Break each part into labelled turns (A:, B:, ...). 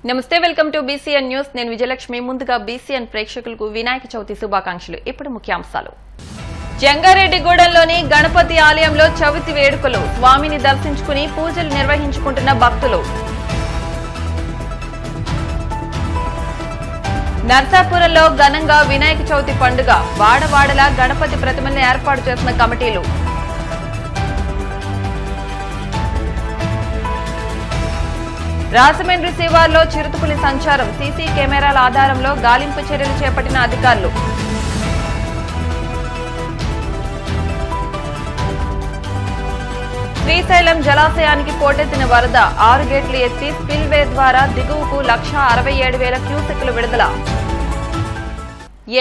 A: నమస్తే, welcome to BCN news. నేను విజయలక్ష్మి. ముందుగా బీసీఎన్ ప్రేక్షకులకు వినాయక చవితి శుభాకాంక్షలు. ఇప్పుడు ముఖ్యాంశాలు. జంగారెడ్డిగూడెంలోని గణపతి ఆలయంలో చవితి వేడుకలు. స్వామిని దర్శించుకుని పూజలు నిర్వహించుకుంటున్న భక్తులు. నర్సాపురంలో ఘనంగా వినాయక చవితి పండుగ. వాడవాడలా గణపతి ప్రతిమలను ఏర్పాటు చేసిన కమిటీలు. రాజమండ్రి శివార్లో చిరుతపులి సంచారం. సీసీ కెమెరాల ఆధారంలో గాలింపు చర్యలు చేపట్టిన అధికారులు. శ్రీశైలం జలాశయానికి పోటెత్తిన వరద. 6 గేట్లు ఎత్తి స్పిల్వే ద్వారా దిగువకు 1,67,000 క్యూసెక్లు విడుదల.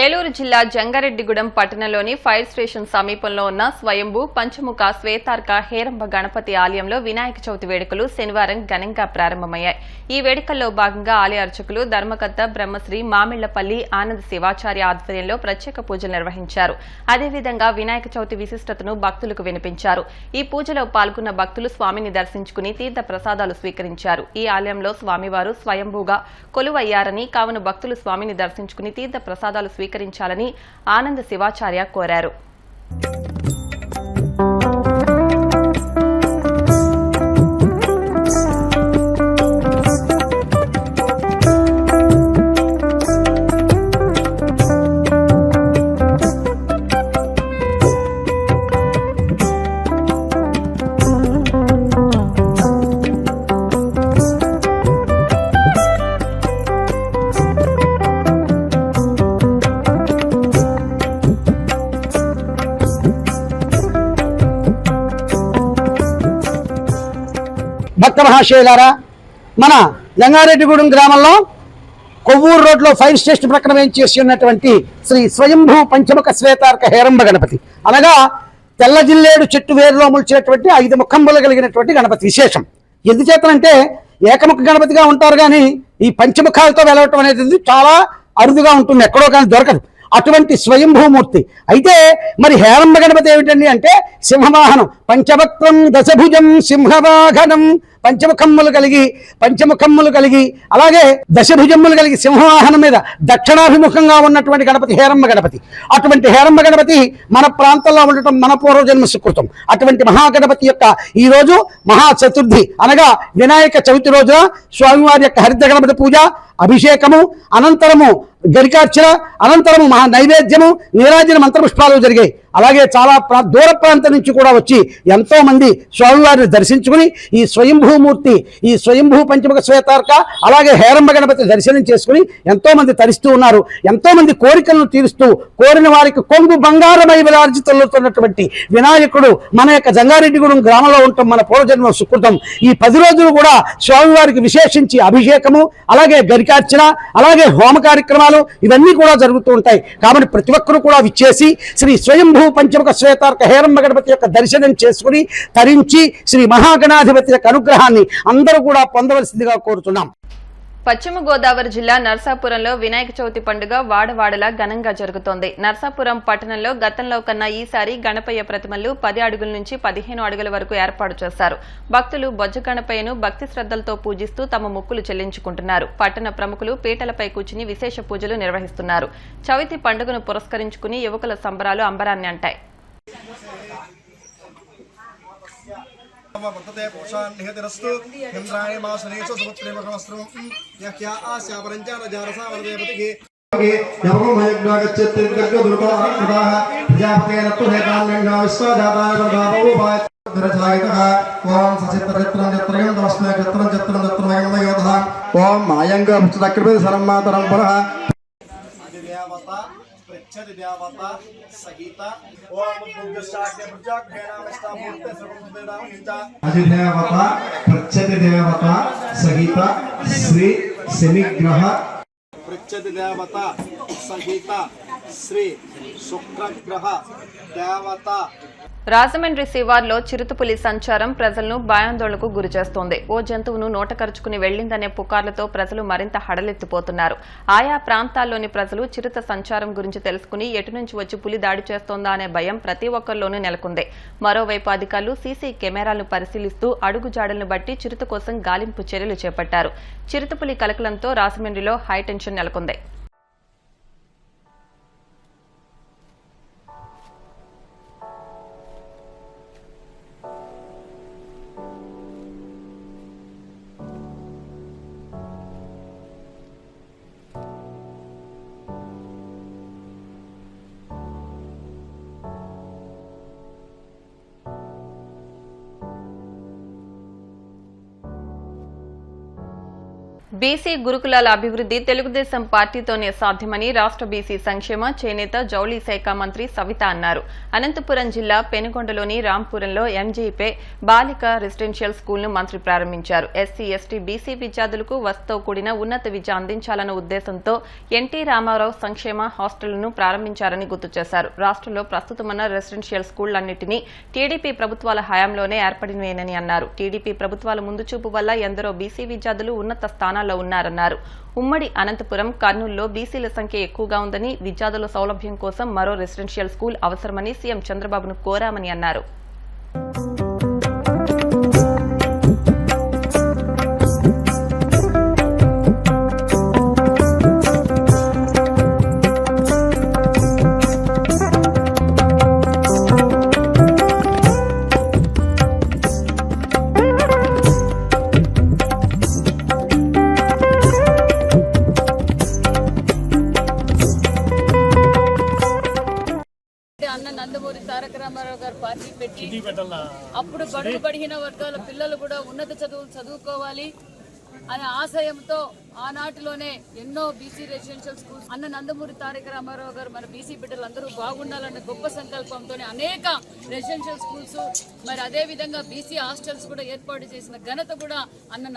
A: ఏలూరు జిల్లా జంగారెడ్డిగూడెం పట్టణంలోని ఫైర్ స్టేషన్ సమీపంలో ఉన్న స్వయంభూ పంచముఖ శ్వేతార్క హేరంబ గణపతి ఆలయంలో వినాయక చవితి వేడుకలు శనివారం ఘనంగా ప్రారంభమయ్యాయి. ఈ వేడుకల్లో భాగంగా ఆలయ అర్చకులు ధర్మకర్త బ్రహ్మశ్రీ మామిళ్లపల్లి ఆనంద శివాచార్య ఆధ్వర్యంలో ప్రత్యేక పూజలు నిర్వహించారు. అదేవిధంగా వినాయక చవితి విశిష్టతను భక్తులకు వినిపించారు. ఈ పూజలో పాల్గొన్న భక్తులు స్వామిని దర్శించుకుని తీర్థ ప్రసాదాలు స్వీకరించారు. ఈ ఆలయంలో స్వామివారు స్వయంభూగా కొలువయ్యారని, కావున భక్తులు స్వామిని దర్శించుకుని తీర్థ ప్రసాదాలు స్వీకరించాలని ఆనంద శివాచార్య కోరారు.
B: భక్త మహాశయులారా, మన జంగారెడ్డిగూడెం గ్రామంలో కొవ్వూరు రోడ్లో ఫైర్ స్టేషన్ ప్రక్కన వేయించేసి ఉన్నటువంటి శ్రీ స్వయంభూ పంచముఖ శ్వేతార్క హేరంబ గణపతి అనగా తెల్ల జిల్లేడు చెట్టు వేరులో ముల్చినటువంటి 5 ముఖంబులు కలిగినటువంటి గణపతి విశేషం. ఎందుచేతనంటే ఏకముఖ గణపతిగా ఉంటారు, కానీ ఈ పంచముఖాలతో వెలవటం అనేది చాలా అరుదుగా ఉంటుంది, ఎక్కడో కానీ దొరకదు. అటువంటి స్వయంభూమూర్తి. అయితే మరి హేరంబ గణపతి ఏమిటండి అంటే సింహవాహనం. పంచవక్త్రం దశభుజం సింహవాహనం. పంచముఖమ్ములు కలిగి అలాగే దశభుజమ్ములు కలిగి సింహవాహనం మీద దక్షిణాభిముఖంగా ఉన్నటువంటి గణపతి హేరంబ గణపతి. అటువంటి హేరంబ గణపతి మన ప్రాంతంలో ఉండటం మన పూర్వజన్మ సుకృతం. అటువంటి మహాగణపతి యొక్క ఈరోజు మహాచతుర్థి అనగా వినాయక చవితి రోజున స్వామివారి యొక్క హరిత గణపతి పూజ, అభిషేకము, అనంతరము గరికార్చన, అనంతరము మహా నైవేద్యము, నీరాజన మంత్రపుష్పాలు జరిగాయి. అలాగే చాలా దూర ప్రాంతం నుంచి కూడా వచ్చి ఎంతో మంది స్వామివారిని దర్శించుకుని ఈ స్వయంభూమూర్తి, ఈ స్వయంభూ పంచముఖ శ్వేతార్క అలాగే హేరంబ గణపతి దర్శనం చేసుకుని ఎంతో మంది తరిస్తూ ఉన్నారు. ఎంతో మంది కోరికలను తీరుస్తూ కోరిన వారికి కొంగు బంగారమై విరాజిల్లుతున్నటువంటి వినాయకుడు మన యొక్క జంగారెడ్డిగూడెం గ్రామంలో ఉంటాం, మన పూర్వజన్మ సుకృతం. ఈ 10 రోజులు కూడా స్వామివారికి విశేషించి అభిషేకము, అలాగే గరికార్చన, అలాగే హోమ కార్యక్రమాలు ఇవన్నీ కూడా జరుగుతూ ఉంటాయి. కాబట్టి ప్రతి ఒక్కరూ కూడా విచ్చేసి శ్రీ స్వయంభూ పంచముఖ శ్వేతార్క హేరంబ గణపతి యొక్క దర్శనం చేసుకుని తరించి శ్రీ మహాగణాధిపతి యొక్క అనుగ్రహాన్ని అందరూ కూడా పొందవలసిందిగా కోరుతున్నాం.
A: పశ్చిమ గోదావరి జిల్లా నర్సాపురంలో వినాయక చవితి పండుగ వాడవాడలా ఘనంగా జరుగుతోంది. నర్సాపురం పట్టణంలో గతంలో కన్నా ఈసారి గణపయ్య ప్రతిమలు 10 అడుగుల నుంచి 15 అడుగుల వరకు ఏర్పాటు చేశారు. భక్తులు బొజ్జ గణపయ్యను భక్తి శ్రద్ధలతో పూజిస్తూ తమ మొక్కులు చెల్లించుకుంటున్నారు. పట్టణ ప్రముఖులు పీటలపై కూర్చుని విశేష పూజలు నిర్వహిస్తున్నారు. చవితి పండుగను పురస్కరించుకుని యువకుల సంబరాలు అంబరాన్ని అంటాయి.
C: वर्तते पुरुषान् निहतिरस्तु इंद्राणि मासनेषु सुपुत्रेवकमस्त्रं यक्या आस्यापरञ्चानजारसा वर्धयपतिः यमोमयज्ञागच्छत्यर्गदुर्गः प्रजापतेन तुहेकान्यङ्गा विश्वजाताय वर्धावोपाय दरजायतः ओम सचित्रचित्रं चित्रयं तमस्मै चित्रं चित्रं चित्रमयं योधः ओम मायङ्गभुचतकृपे सरमातरं पुरः अधिदेवता प्रच्छति देवता सहिता ओम बुद्धशाक्य प्रजाग्रहणामस्तामूर्ते सर्वदेवतां नित्या अधिदेवता प्रच्छति देवता सहिता श्री शनिग्रह प्रच्छति देवता सहिता श्री शुक्रग्रह देवता
A: రాజమండ్రి శివార్లో చిరుతపులి సంచారం ప్రజలను భయాందోళనకు గురిచేస్తోంది. ఓ జంతువును నోటకరుచుకుని వెళ్లిందనే పుకార్లతో ప్రజలు మరింత హడలెత్తిపోతున్నారు. ఆయా ప్రాంతాల్లోని ప్రజలు చిరుత సంచారం గురించి తెలుసుకుని ఎటు నుంచి వచ్చి పులి దాడి చేస్తోందా అనే భయం ప్రతి ఒక్కరిలోనూ నెలకొంది. మరోవైపు అధికారులు సీసీ కెమెరాలను పరిశీలిస్తూ అడుగుజాడలను బట్టి చిరుత కోసం గాలింపు చర్యలు చేపట్టారు. చిరుతపులి కలకలంతో రాజమండ్రిలో హైటెన్షన్ నెలకొంది. బీసీ గురుకులాల అభివృద్ధి తెలుగుదేశం పార్టీతోనే సాధ్యమని రాష్ట్ర బీసీ సంక్షేమ చేనేత జౌళి శాఖ మంత్రి సవిత అన్నారు. అనంతపురం జిల్లా పెనుగొండలోని రాంపురంలో ఎంజీపే బాలిక రెసిడెన్షియల్ స్కూల్ను మంత్రి ప్రారంభించారు. ఎస్సీ ఎస్టీ బీసీ విద్యార్థులకు వసతితో కూడిన ఉన్నత విద్య అందించాలన్న ఉద్దేశంతో ఎన్టీ రామారావు సంక్షేమ హాస్టళ్లను ప్రారంభించారని గుర్తు చేశారు. రాష్ట్రంలో ప్రస్తుతమున్న రెసిడెన్షియల్ స్కూళ్లన్నింటినీ టీడీపీ ప్రభుత్వాల హయాంలోనే ఏర్పడినవేనని అన్నారు. టీడీపీ ప్రభుత్వాల ముందుచూపు వల్ల ఎందరో బీసీ విద్యార్థులు ఉన్నత స్థానాల్లో ఉన్నారన్నారు. ఉమ్మడి అనంతపురం, కర్నూలులో బీసీల సంఖ్య ఎక్కువగా ఉందని, విద్యార్థుల సౌలభ్యం కోసం మరో రెసిడెన్షియల్ స్కూల్ అవసరమని సీఎం చంద్రబాబును కోరామని అన్నారు.
D: నందమూరి తారక రామారావు గారు పార్టీ పెట్టి అప్పుడు బడుగు బడిగిన వర్గాల పిల్లలు కూడా ఉన్నత చదువులు చదువుకోవాలి అనే ఆశయంతో ఆనాటిలోనే ఎన్నో BC residential schools Nandamuri Taraka Ramarao గారు మన బీసీ బిడ్డలందరూ బాగుండాలన్న గొప్ప సంకల్పంతో అనేక రెసిడెన్షియల్ స్కూల్స్ మరి అదే విధంగా బీసీ హాస్టల్స్ కూడా ఏర్పాటు చేసిన ఘనత కూడా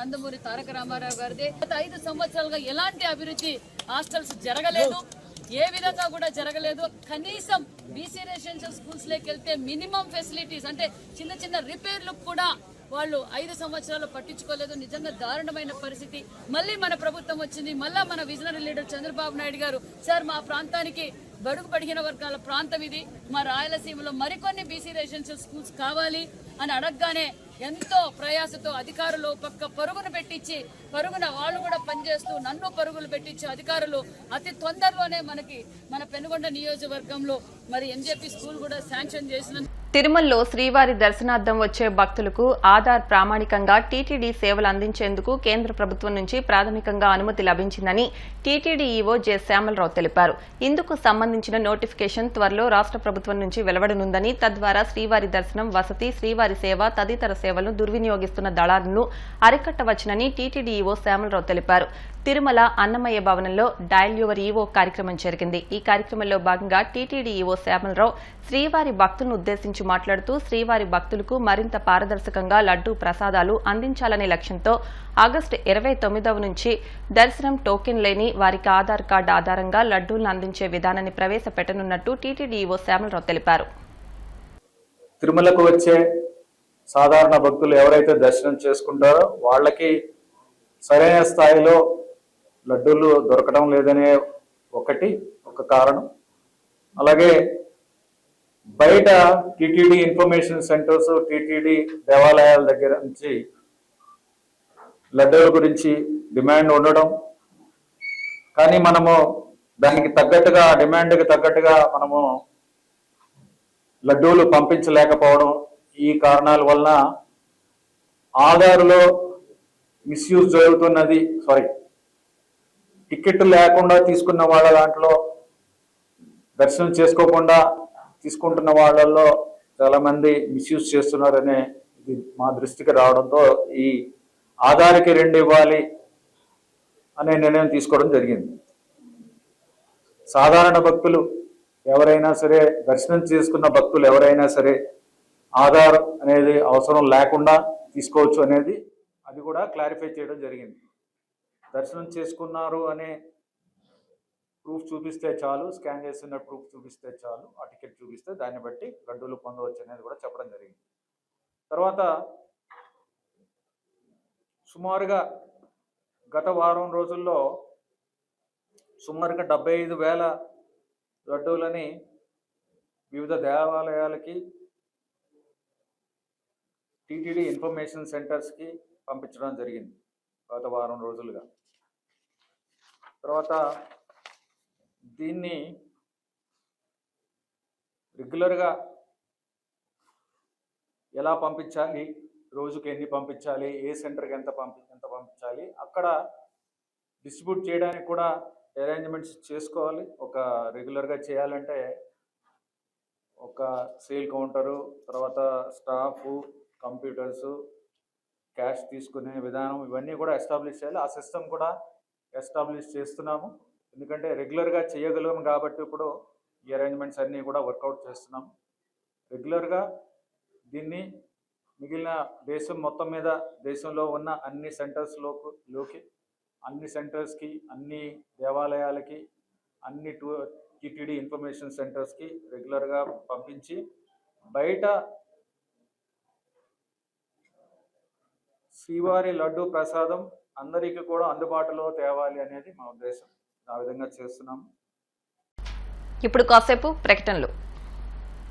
D: నందమూరి తారక రామారావు గారిదే. గత 5 సంవత్సరాలుగా ఎలాంటి అభివృద్ధి హాస్టల్స్ జరగలేదు, ఏ విధంగా కూడా జరగలేదు. కనీసం బీసీ రెసిడెన్షియల్ స్కూల్స్ లోకి వెళ్తే మినిమం ఫెసిలిటీస్ అంటే చిన్న చిన్న రిపేర్లు కూడా వాళ్ళు 5 సంవత్సరాలు పట్టించుకోలేదు. నిజంగా దారుణమైన పరిస్థితి. మళ్ళీ మన ప్రభుత్వం వచ్చింది, మళ్ళా మన విజనరీ లీడర్ చంద్రబాబు నాయుడు గారు సార్ మా ప్రాంతానికి బడుగు పడిగిన వర్గాల ప్రాంతం ఇది, మా రాయలసీమలో మరికొన్ని బీసీ రెసిడెన్షియల్ స్కూల్స్ కావాలి అని అడగగానే ఎంతో ప్రయాసతో అధికారులు పక్క పరుగును పెట్టించి పరుగున వాళ్ళు కూడా పనిచేస్తూ నన్ను పరుగులు పెట్టించి అధికారులు అతి తొందరలోనే మన పెనుగొండ నియోజకవర్గంలో మరి ఎంజేపీ స్కూల్ కూడా శాంక్షన్ చేసిన.
A: తిరుమలలో శ్రీవారి దర్శనార్థం వచ్చే భక్తులకు ఆధార్ ప్రామాణికంగా టీటీడీ సేవలు అందించేందుకు కేంద్ర ప్రభుత్వం నుంచి ప్రాథమికంగా అనుమతి లభించిందని టీటీడీ ఈవో జె శ్యామలరావు తెలిపారు. ఇందుకు సంబంధించిన నోటిఫికేషన్ త్వరలో రాష్ట్ర ప్రభుత్వం నుంచి వెలువడనుందని, తద్వారా శ్రీవారి దర్శనం, వసతి, శ్రీవారి సేవ తదితర సేవలను దుర్వినియోగిస్తున్న దళాలను అరికట్టవచ్చునని టీటీడీ ఈవో శ్యామలరావు తెలిపారు. తిరుమల అన్నమయ్య భవనంలో డయల్ యువర్ ఈవో కార్యక్రమం జరిగింది. ఈ కార్యక్రమంలో భాగంగా టీటీడీ ఈవో శ్యామలరావు శ్రీవారి భక్తులను ఉద్దేశించి మాట్లాడుతూ శ్రీవారి భక్తులకు మరింత పారదర్శకంగా లడ్డూ ప్రసాదాలు అందించాలనే లక్ష్యంతో ఆగస్టు 29వ నుంచి దర్శనం టోకెన్ లేని వారికి ఆధార్ కార్డు ఆధారంగా లడ్డూలను అందించే విధానాన్ని ప్రవేశపెట్టనున్నట్టు టీటీడీ ఈవో శ్యామలరావు తెలిపారు.
E: తిరుమలకు వచ్చే సాధారణ భక్తులు ఎవరైతే దర్శనం చేసుకుంటారో వాళ్ళకి సరైన స్థాయిలో లడ్డూలు దొరకడం లేదనే ఒక కారణం. అలాగే బయట టీటీడీ ఇన్ఫర్మేషన్ సెంటర్స్, టీటీడీ దేవాలయాల దగ్గర నుంచి లడ్డూల గురించి డిమాండ్ ఉండడం, కానీ మనము దానికి తగ్గట్టుగా డిమాండ్కి తగ్గట్టుగా మనము లడ్డూలు పంపించలేకపోవడం, ఈ కారణాల వలన ఆధార్లో మిస్యూజ్ జరుగుతున్నది. టికెట్ లేకుండా తీసుకున్న వాళ్ళ దాంట్లో దర్శనం చేసుకోకుండా తీసుకుంటున్న వాళ్ళల్లో చాలా మంది మిస్యూజ్ చేస్తున్నారనే ఇది మా దృష్టికి రావడంతో ఈ ఆధార్కి 2 ఇవ్వాలి అనే నిర్ణయం తీసుకోవడం జరిగింది. సాధారణ భక్తులు ఎవరైనా సరే, దర్శనం చేసుకున్న భక్తులు ఎవరైనా సరే ఆధార్ అనేది అవసరం లేకుండా తీసుకోవచ్చు అనేది అది కూడా క్లారిఫై చేయడం జరిగింది. దర్శనం చేసుకున్నారు అనే ప్రూఫ్ చూపిస్తే చాలు, స్కాన్ చేస్తున్న ప్రూఫ్ చూపిస్తే చాలు, ఆ టికెట్ చూపిస్తే దాన్ని బట్టి లడ్డూలు పొందవచ్చు అనేది కూడా చెప్పడం జరిగింది. తర్వాత సుమారుగా గత వారం రోజుల్లో సుమారుగా 75,000 లడ్డూలని వివిధ దేవాలయాలకి, టీటీడీ ఇన్ఫర్మేషన్ సెంటర్స్కి పంపించడం జరిగింది గత వారం రోజులుగా. తర్వాత దీన్ని రెగ్యులర్గా ఎలా పంపించాలి, రోజుకి ఎన్ని పంపించాలి, ఏ సెంటర్కి ఎంత పంపించాలి, అక్కడ డిస్ట్రిబ్యూట్ చేయడానికి కూడా అరేంజ్మెంట్స్ చేసుకోవాలి. ఒక రెగ్యులర్గా చేయాలంటే ఒక సేల్ కౌంటరు, తర్వాత స్టాఫు, కంప్యూటర్సు, క్యాష్ తీసుకునే విధానం, ఇవన్నీ కూడా ఎస్టాబ్లిష్ చేయాలి. ఆ సిస్టమ్ కూడా ఎస్టాబ్లిష్ చేస్తున్నాము. ఎందుకంటే రెగ్యులర్గా చేయగలము కాబట్టి ఇప్పుడు ఈ అరేంజ్మెంట్స్ అన్నీ కూడా వర్కౌట్ చేస్తున్నాము. రెగ్యులర్గా దీన్ని మిగిలిన దేశం మొత్తం మీద, దేశంలో ఉన్న అన్ని సెంటర్స్లోకి, అన్ని సెంటర్స్కి, అన్ని దేవాలయాలకి, అన్ని టీటీడీ ఇన్ఫర్మేషన్ సెంటర్స్కి రెగ్యులర్గా పంపించి బయట శ్రీవారి లడ్డు ప్రసాదం అందరికీ కూడా అందుబాటులో తేవాలి అనేది మా ఉద్దేశం. ఆ విధంగా చేస్తున్నాము.
A: ఇప్పుడు కాసేపు ప్రకటనలు.